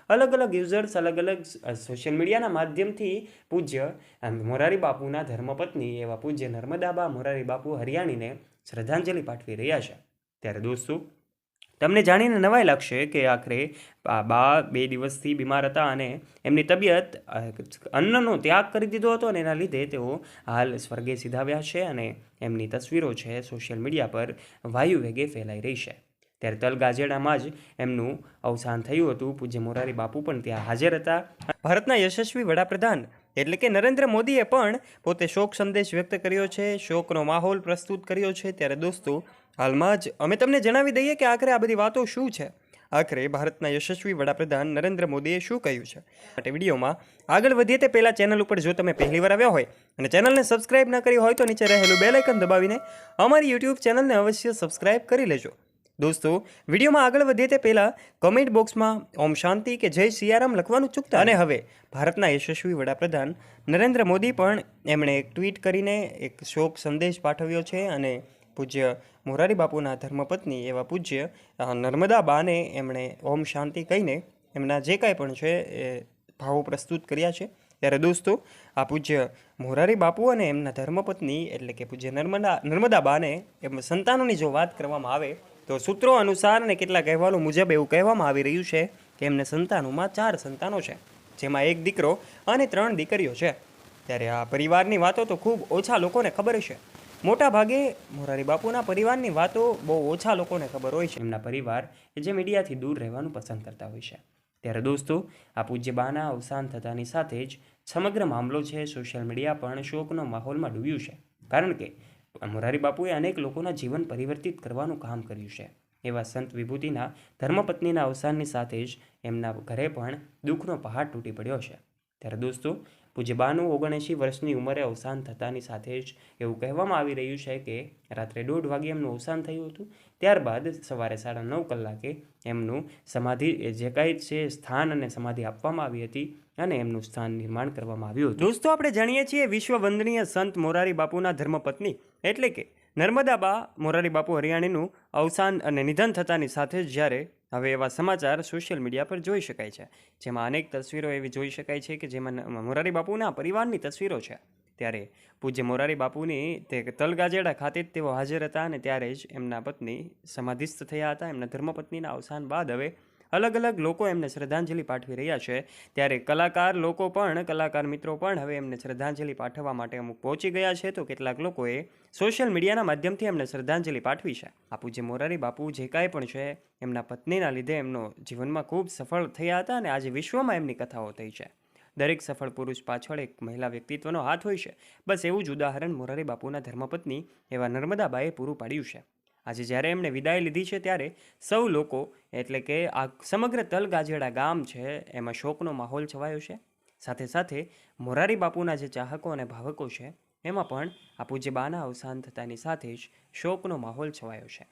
अलग अलग यूजर्स अलग अलग सोशल मीडियाना माध्यमथी पूज्य मोरारी बापूना धर्मपत्नी एवा पूज्य नर्मदाबा मोरारी बापू हरियाणीने श्रद्धांजलि पाठवी रह्या छे। त्यारे दोस्तों તમને જાણીને નવાઈ લાગશે કે આખરે આ બા 2 દિવસથી બીમાર હતા અને એમની તબિયત અન્નનો ત્યાગ કરી દીધો હતો અને એના લીધે તેઓ હાલ સ્વર્ગે સિધાવ્યા છે અને એમની તસવીરો છે સોશિયલ મીડિયા પર વાયુ વેગે ફેલાઈ રહી છે। ત્યારે તલગાજેડામાં જ એમનું અવસાન થયું હતું। પૂજ્ય મોરારી બાપુ પણ ત્યાં હાજર હતા। ભારતના યશસ્વી વડાપ્રધાન એટલે કે નરેન્દ્ર મોદીએ પણ પોતે શોક સંદેશ વ્યક્ત કર્યો છે, શોકનો માહોલ પ્રસ્તુત કર્યો છે। ત્યારે દોસ્તો હાલમાં જ અમે તમને જણાવી દઈએ કે આખરે આ બધી વાતો શું છે, આખરે ભારતના યશસ્વી વડાપ્રધાન નરેન્દ્ર મોદીએ શું કહ્યું છે। માટે વિડીયોમાં આગળ વધીએ તે પહેલાં ચેનલ ઉપર જો તમે પહેલીવાર આવ્યા હોય અને ચેનલને સબસ્ક્રાઇબ ન કરી હોય તો નીચે રહેલું બેલ આઇકન દબાવીને અમારી યુટ્યુબ ચેનલને અવશ્ય સબસ્ક્રાઇબ કરી લેજો। દોસ્તો વિડીયોમાં આગળ વધીએ તે પહેલાં કમેન્ટ બોક્સમાં ઓમ શાંતિ કે જય સિયારામ લખવાનું ચૂકતા। અને હવે ભારતના યશસ્વી વડાપ્રધાન નરેન્દ્ર મોદી પણ એમણે એક ટ્વીટ કરીને એક શોક સંદેશ પાઠવ્યો છે અને પૂજ્ય મોરારી બાપુના ધર્મપત્ની એવા પૂજ્ય નર્મદા બાને એમણે ઓમ શાંતિ કહીને એમના જે કાંઈ પણ છે એ ભાવો પ્રસ્તુત કર્યા છે। ત્યારે દોસ્તો આ પૂજ્ય મોરારી બાપુ અને એમના ધર્મપત્ની એટલે કે પૂજ્ય નર્મદા બાને એમ સંતાનોની જો વાત કરવામાં આવે તો સૂત્રો અનુસાર અને કેટલાક અહેવાલો મુજબ એવું કહેવામાં આવી રહ્યું છે કે એમને સંતાનોમાં 4 સંતાનો છે, જેમાં 1 દીકરો અને 3 દીકરીઓ છે। ત્યારે આ પરિવારની વાતો તો ખૂબ ઓછા લોકોને ખબર છે। મોટા ભાગે મોરારી બાપુના પરિવારની વાતો બહુ ઓછા લોકોને ખબર હોય છે, એમના પરિવાર કે જે મીડિયાથી દૂર રહેવાનું પસંદ કરતા હોય છે। ત્યારે દોસ્તો આ પૂજ્ય બાના અવસાન થતાની સાથે જ સમગ્ર મામલો છે સોશિયલ મીડિયા પણ શોકનો માહોલમાં ડૂબ્યું છે, કારણ કે મોરારી બાપુએ અનેક લોકોના જીવન પરિવર્તિત કરવાનું કામ કર્યું છે। એવા સંત વિભૂતિના ધર્મપત્નીના અવસાનની સાથે જ એમના ઘરે પણ દુઃખનો પહાડ તૂટી પડ્યો છે। ત્યારે દોસ્તો પૂજ્ય બાનું 79 વર્ષની ઉંમરે અવસાન થતાની સાથે જ એવું કહેવામાં આવી રહ્યું છે કે રાત્રે 1:30 વાગે એમનું અવસાન થયું હતું। ત્યારબાદ સવારે 9:30 કલાકે એમનું સમાધિ જે કાંઈ છે સ્થાન અને સમાધિ આપવામાં આવી હતી અને એમનું સ્થાન નિર્માણ કરવામાં આવ્યું હતું। દોસ્તો આપણે જાણીએ છીએ વિશ્વ વંદનીય સંત મોરારી બાપુના ધર્મપત્ની એટલે કે નર્મદાબા મોરારી બાપુ હરિયાણીનું અવસાન અને નિધન થતાની સાથે જ જ્યારે હવે એવા સમાચાર સોશિયલ મીડિયા પર જોઈ શકાય છે, જેમાં અનેક તસવીરો એવી જોઈ શકાય છે કે જેમાં મોરારી બાપુના પરિવારની તસવીરો છે। ત્યારે પૂજ્ય મોરારી બાપુની તે તલગાજેડા ખાતે જ તેઓ હાજર હતા અને ત્યારે જ એમના પત્ની સમાધિસ્થ થયા હતા। એમના ધર્મપત્નીના અવસાન બાદ હવે અલગ અલગ લોકો એમને શ્રદ્ધાંજલિ પાઠવી રહ્યા છે। ત્યારે કલાકાર મિત્રો પણ હવે એમને શ્રદ્ધાંજલિ પાઠવવા માટે અમુક પહોંચી ગયા છે, તો કેટલાક લોકોએ સોશિયલ મીડિયાના માધ્યમથી એમને શ્રદ્ધાંજલિ પાઠવી છે। આ પૂજ્ય મોરારી બાપુ જે કાંઈ પણ છે એમના પત્નીના લીધે એમનો જીવનમાં ખૂબ સફળ થયા હતા અને આજે વિશ્વમાં એમની કથાઓ થઈ છે। દરેક સફળ પુરુષ પાછળ એક મહિલા વ્યક્તિત્વનો હાથ હોય છે, બસ એવું જ ઉદાહરણ મોરારી બાપુના ધર્મપત્ની એવા નર્મદાબાએ પૂરું પાડ્યું છે। આજે જ્યારે એમણે વિદાય લીધી છે ત્યારે સૌ લોકો એટલે કે આ સમગ્ર તલગાજેડા ગામ છે એમાં શોકનો માહોલ છવાયો છે। સાથે સાથે મોરારી બાપુના જે ચાહકો અને ભાવકો છે એમાં પણ આ પૂજ્ય બાના અવસાન થતાની સાથે જ શોકનો માહોલ છવાયો છે।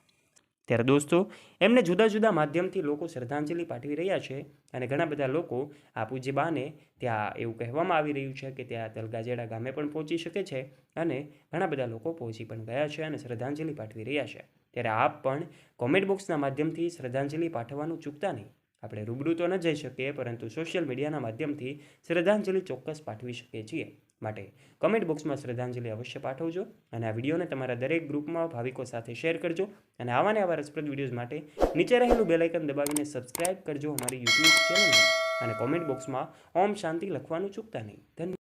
ત્યારે દોસ્તો એમને જુદા જુદા માધ્યમથી લોકો શ્રદ્ધાંજલિ પાઠવી રહ્યા છે અને ઘણા બધા લોકો આ પૂજ્ય બાને ત્યાં એવું કહેવામાં આવી રહ્યું છે કે ત્યાં તલગાજેડા ગામે પણ પહોંચી શકે છે અને ઘણા બધા લોકો પહોંચી પણ ગયા છે અને શ્રદ્ધાંજલિ પાઠવી રહ્યા છે। ત્યારે આપ પણ કોમેન્ટ બોક્સના માધ્યમથી શ્રદ્ધાંજલિ પાઠવવાનું ચૂકતા નહીં। આપણે રૂબરૂ તો ન જઈ શકીએ પરંતુ સોશિયલ મીડિયાના માધ્યમથી શ્રદ્ધાંજલિ ચોક્કસ પાઠવી શકીએ છીએ। માટે કમેન્ટ બોક્સમાં શ્રદ્ધાંજલિ અવશ્ય પાઠવજો અને આ વિડીયોને તમારા દરેક ગ્રુપમાં ભાવિકો સાથે શેર કરજો અને આવા ને આવા રસપ્રદ વિડીયોઝ માટે નીચે રહેલું બેલ આઇકન દબાવીને સબસ્ક્રાઇબ કરજો અમારી યુટ્યુબ ચેનલને અને કોમેન્ટ બોક્સમાં ઓમ શાંતિ લખવાનું ચૂકતા નહીં। ધન્યવાદ।